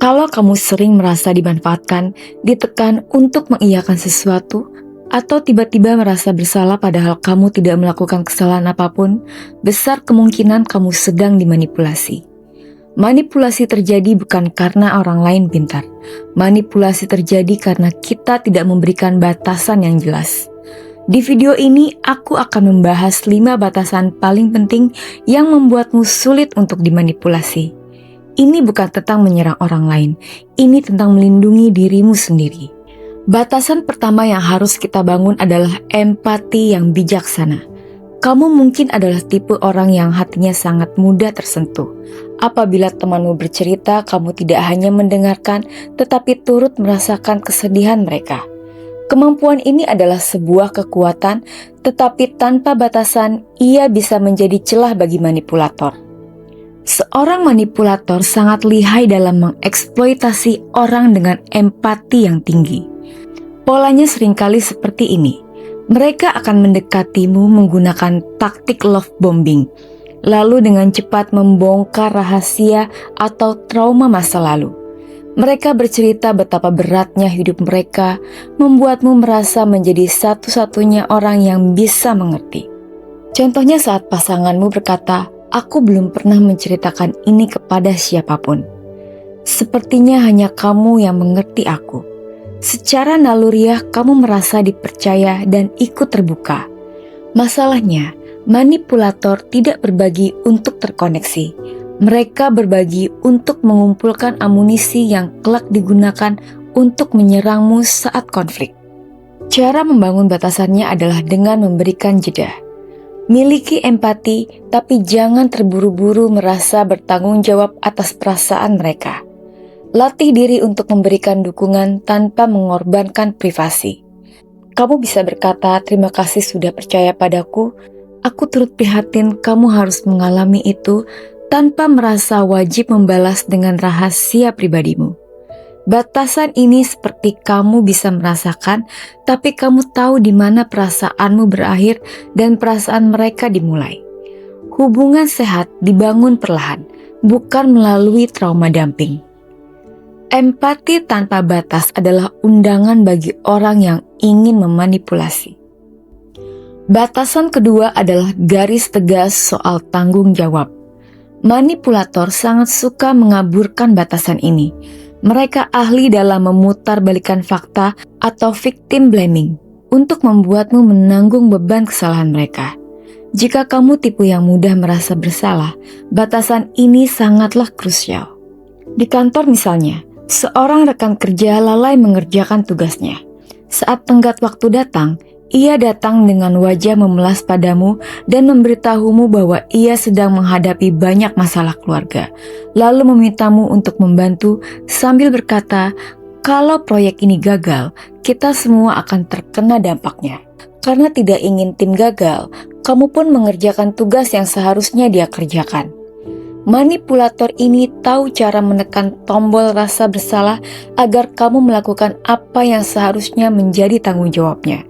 Kalau kamu sering merasa dimanfaatkan, ditekan untuk mengiyakan sesuatu, atau tiba-tiba merasa bersalah padahal kamu tidak melakukan kesalahan apapun, besar kemungkinan kamu sedang dimanipulasi. Manipulasi terjadi bukan karena orang lain pintar. Manipulasi terjadi karena kita tidak memberikan batasan yang jelas. Di video ini, aku akan membahas 5 batasan paling penting yang membuatmu sulit untuk dimanipulasi. Ini bukan tentang menyerang orang lain, ini tentang melindungi dirimu sendiri. Batasan pertama yang harus kita bangun adalah empati yang bijaksana. Kamu mungkin adalah tipe orang yang hatinya sangat mudah tersentuh. Apabila temanmu bercerita, kamu tidak hanya mendengarkan, tetapi turut merasakan kesedihan mereka. Kemampuan ini adalah sebuah kekuatan, tetapi tanpa batasan, ia bisa menjadi celah bagi manipulator. Seorang manipulator sangat lihai dalam mengeksploitasi orang dengan empati yang tinggi. Polanya seringkali seperti ini. Mereka akan mendekatimu menggunakan taktik love bombing, lalu dengan cepat membongkar rahasia atau trauma masa lalu. Mereka bercerita betapa beratnya hidup mereka, membuatmu merasa menjadi satu-satunya orang yang bisa mengerti. Contohnya saat pasanganmu berkata, "Aku belum pernah menceritakan ini kepada siapapun. Sepertinya hanya kamu yang mengerti aku." Secara naluriah kamu merasa dipercaya dan ikut terbuka. Masalahnya, manipulator tidak berbagi untuk terkoneksi. Mereka berbagi untuk mengumpulkan amunisi yang kelak digunakan untuk menyerangmu saat konflik. Cara membangun batasannya adalah dengan memberikan jeda. Miliki empati, tapi jangan terburu-buru merasa bertanggung jawab atas perasaan mereka. Latih diri untuk memberikan dukungan tanpa mengorbankan privasi. Kamu bisa berkata, "Terima kasih sudah percaya padaku. Aku turut prihatin kamu harus mengalami itu," tanpa merasa wajib membalas dengan rahasia pribadimu. Batasan ini seperti kamu bisa merasakan, tapi kamu tahu di mana perasaanmu berakhir dan perasaan mereka dimulai. Hubungan sehat dibangun perlahan, bukan melalui trauma dumping. Empati tanpa batas adalah undangan bagi orang yang ingin memanipulasi. Batasan kedua adalah garis tegas soal tanggung jawab. Manipulator sangat suka mengaburkan batasan ini. Mereka ahli dalam memutarbalikkan fakta atau victim blaming untuk membuatmu menanggung beban kesalahan mereka. Jika kamu tipe yang mudah merasa bersalah, batasan ini sangatlah krusial. Di kantor misalnya, seorang rekan kerja lalai mengerjakan tugasnya. Saat tenggat waktu datang, ia datang dengan wajah memelas padamu dan memberitahumu bahwa ia sedang menghadapi banyak masalah keluarga, lalu memintamu untuk membantu sambil berkata, "Kalau proyek ini gagal, kita semua akan terkena dampaknya. Karena tidak ingin tim gagal, kamu pun mengerjakan tugas yang seharusnya dia kerjakan." Manipulator ini tahu cara menekan tombol rasa bersalah agar kamu melakukan apa yang seharusnya menjadi tanggung jawabnya.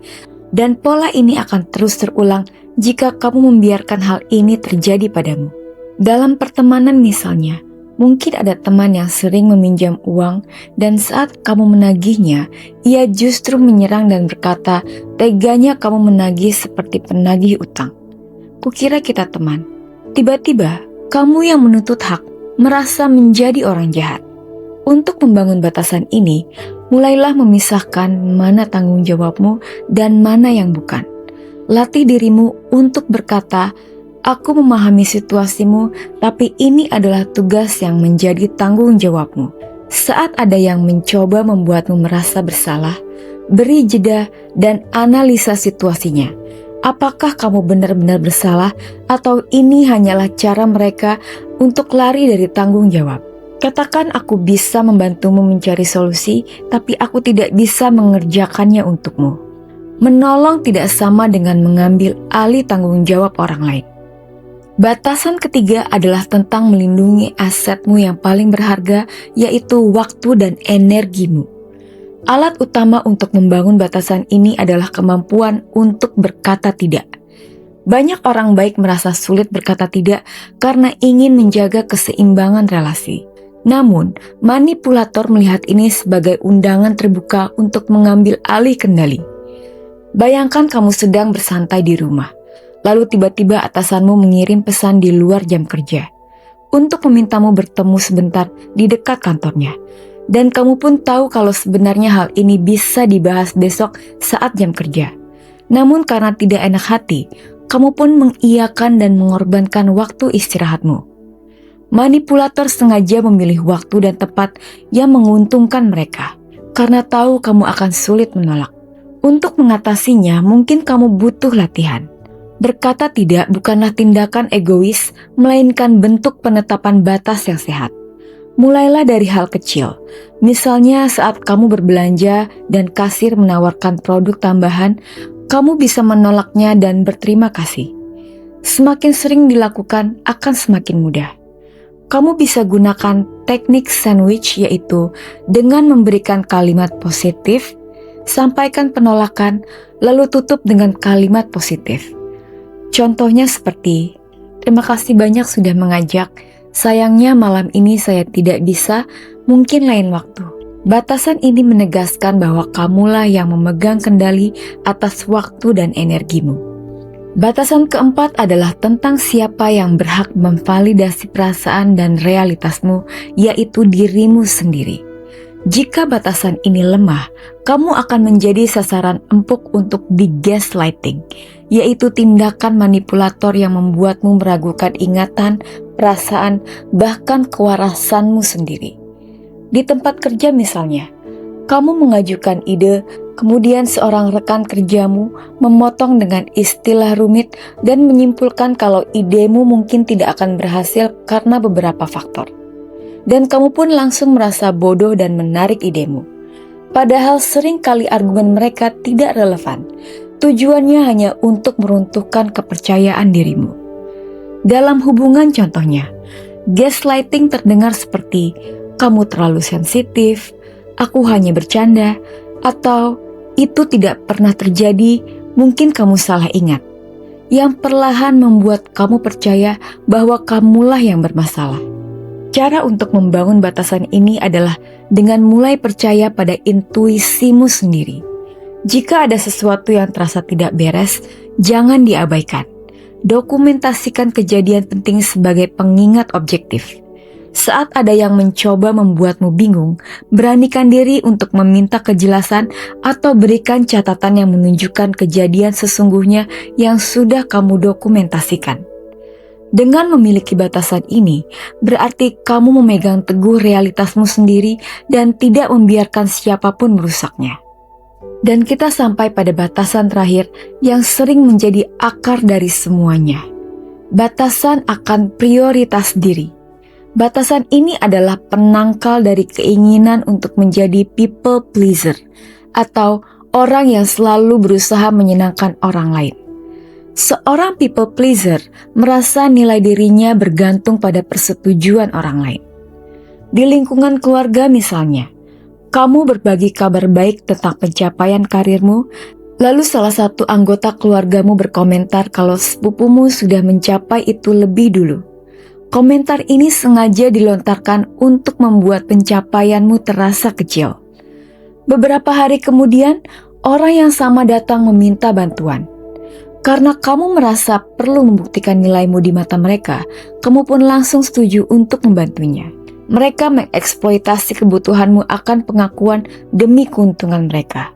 Dan pola ini akan terus terulang jika kamu membiarkan hal ini terjadi padamu. Dalam pertemanan misalnya, mungkin ada teman yang sering meminjam uang dan saat kamu menagihnya, ia justru menyerang dan berkata, "Teganya kamu menagih seperti penagih utang. Kukira kita teman." Tiba-tiba, kamu yang menuntut hak merasa menjadi orang jahat. Untuk membangun batasan ini, mulailah memisahkan mana tanggung jawabmu dan mana yang bukan. Latih dirimu untuk berkata, "Aku memahami situasimu, tapi ini adalah tugas yang menjadi tanggung jawabmu." Saat ada yang mencoba membuatmu merasa bersalah, beri jeda dan analisa situasinya. Apakah kamu benar-benar bersalah atau ini hanyalah cara mereka untuk lari dari tanggung jawab? Katakan, "Aku bisa membantumu mencari solusi, tapi aku tidak bisa mengerjakannya untukmu." Menolong tidak sama dengan mengambil alih tanggung jawab orang lain. Batasan ketiga adalah tentang melindungi asetmu yang paling berharga, yaitu waktu dan energimu. Alat utama untuk membangun batasan ini adalah kemampuan untuk berkata tidak. Banyak orang baik merasa sulit berkata tidak karena ingin menjaga keseimbangan relasi. Namun, manipulator melihat ini sebagai undangan terbuka untuk mengambil alih kendali. Bayangkan kamu sedang bersantai di rumah, lalu tiba-tiba atasanmu mengirim pesan di luar jam kerja untuk memintamu bertemu sebentar di dekat kantornya. Dan kamu pun tahu kalau sebenarnya hal ini bisa dibahas besok saat jam kerja. Namun karena tidak enak hati, kamu pun mengiyakan dan mengorbankan waktu istirahatmu. Manipulator sengaja memilih waktu dan tempat yang menguntungkan mereka, karena tahu kamu akan sulit menolak. Untuk mengatasinya, mungkin kamu butuh latihan. Berkata tidak bukanlah tindakan egois, melainkan bentuk penetapan batas yang sehat. Mulailah dari hal kecil, misalnya saat kamu berbelanja dan kasir menawarkan produk tambahan, kamu bisa menolaknya dan berterima kasih. Semakin sering dilakukan akan semakin mudah. Kamu bisa gunakan teknik sandwich, yaitu dengan memberikan kalimat positif, sampaikan penolakan, lalu tutup dengan kalimat positif. Contohnya seperti, terima kasih banyak sudah mengajak, sayangnya malam ini saya tidak bisa, mungkin lain waktu. Batasan ini menegaskan bahwa kamulah yang memegang kendali atas waktu dan energimu. Batasan keempat adalah tentang siapa yang berhak memvalidasi perasaan dan realitasmu, yaitu dirimu sendiri. Jika batasan ini lemah, kamu akan menjadi sasaran empuk untuk di-gaslighting, yaitu tindakan manipulator yang membuatmu meragukan ingatan, perasaan, bahkan kewarasanmu sendiri. Di tempat kerja misalnya, kamu mengajukan ide, kemudian seorang rekan kerjamu memotong dengan istilah rumit dan menyimpulkan kalau idemu mungkin tidak akan berhasil karena beberapa faktor. Dan kamu pun langsung merasa bodoh dan menarik idemu. Padahal sering kali argumen mereka tidak relevan. Tujuannya hanya untuk meruntuhkan kepercayaan dirimu. Dalam hubungan contohnya, gaslighting terdengar seperti kamu terlalu sensitif, aku hanya bercanda, atau itu tidak pernah terjadi, mungkin kamu salah ingat. Yang perlahan membuat kamu percaya bahwa kamulah yang bermasalah. Cara untuk membangun batasan ini adalah dengan mulai percaya pada intuisimu sendiri. Jika ada sesuatu yang terasa tidak beres, jangan diabaikan. Dokumentasikan kejadian penting sebagai pengingat objektif. Saat ada yang mencoba membuatmu bingung, beranikan diri untuk meminta kejelasan atau berikan catatan yang menunjukkan kejadian sesungguhnya yang sudah kamu dokumentasikan. Dengan memiliki batasan ini, berarti kamu memegang teguh realitasmu sendiri dan tidak membiarkan siapapun merusaknya. Dan kita sampai pada batasan terakhir yang sering menjadi akar dari semuanya. Batasan akan prioritas diri. Batasan ini adalah penangkal dari keinginan untuk menjadi people pleaser atau orang yang selalu berusaha menyenangkan orang lain. Seorang people pleaser merasa nilai dirinya bergantung pada persetujuan orang lain. Di lingkungan keluarga misalnya, kamu berbagi kabar baik tentang pencapaian karirmu, lalu salah satu anggota keluargamu berkomentar kalau sepupumu sudah mencapai itu lebih dulu. Komentar ini sengaja dilontarkan untuk membuat pencapaianmu terasa kecil. Beberapa hari kemudian, orang yang sama datang meminta bantuan. Karena kamu merasa perlu membuktikan nilaimu di mata mereka, kamu pun langsung setuju untuk membantunya. Mereka mengeksploitasi kebutuhanmu akan pengakuan demi keuntungan mereka.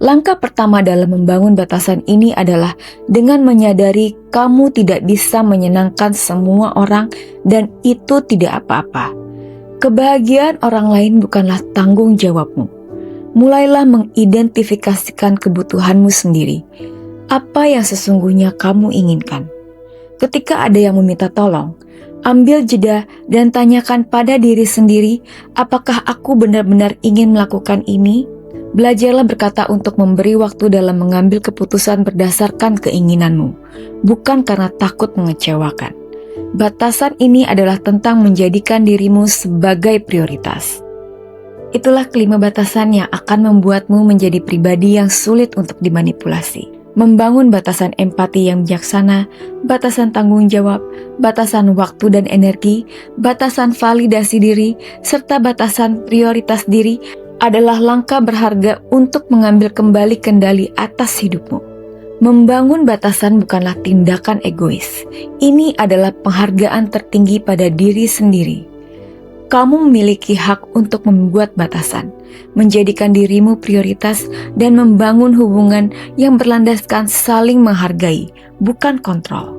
Langkah pertama dalam membangun batasan ini adalah dengan menyadari kamu tidak bisa menyenangkan semua orang dan itu tidak apa-apa. Kebahagiaan orang lain bukanlah tanggung jawabmu. Mulailah mengidentifikasikan kebutuhanmu sendiri. Apa yang sesungguhnya kamu inginkan? Ketika ada yang meminta tolong, ambil jeda dan tanyakan pada diri sendiri, apakah aku benar-benar ingin melakukan ini? Belajarlah berkata untuk memberi waktu dalam mengambil keputusan berdasarkan keinginanmu, bukan karena takut mengecewakan. Batasan ini adalah tentang menjadikan dirimu sebagai prioritas. Itulah kelima batasan yang akan membuatmu menjadi pribadi yang sulit untuk dimanipulasi. Membangun batasan empati yang bijaksana, batasan tanggung jawab, batasan waktu dan energi, batasan validasi diri, serta batasan prioritas diri adalah langkah berharga untuk mengambil kembali kendali atas hidupmu. Membangun batasan bukanlah tindakan egois. Ini adalah penghargaan tertinggi pada diri sendiri. Kamu memiliki hak untuk membuat batasan, menjadikan dirimu prioritas, dan membangun hubungan yang berlandaskan saling menghargai, bukan kontrol.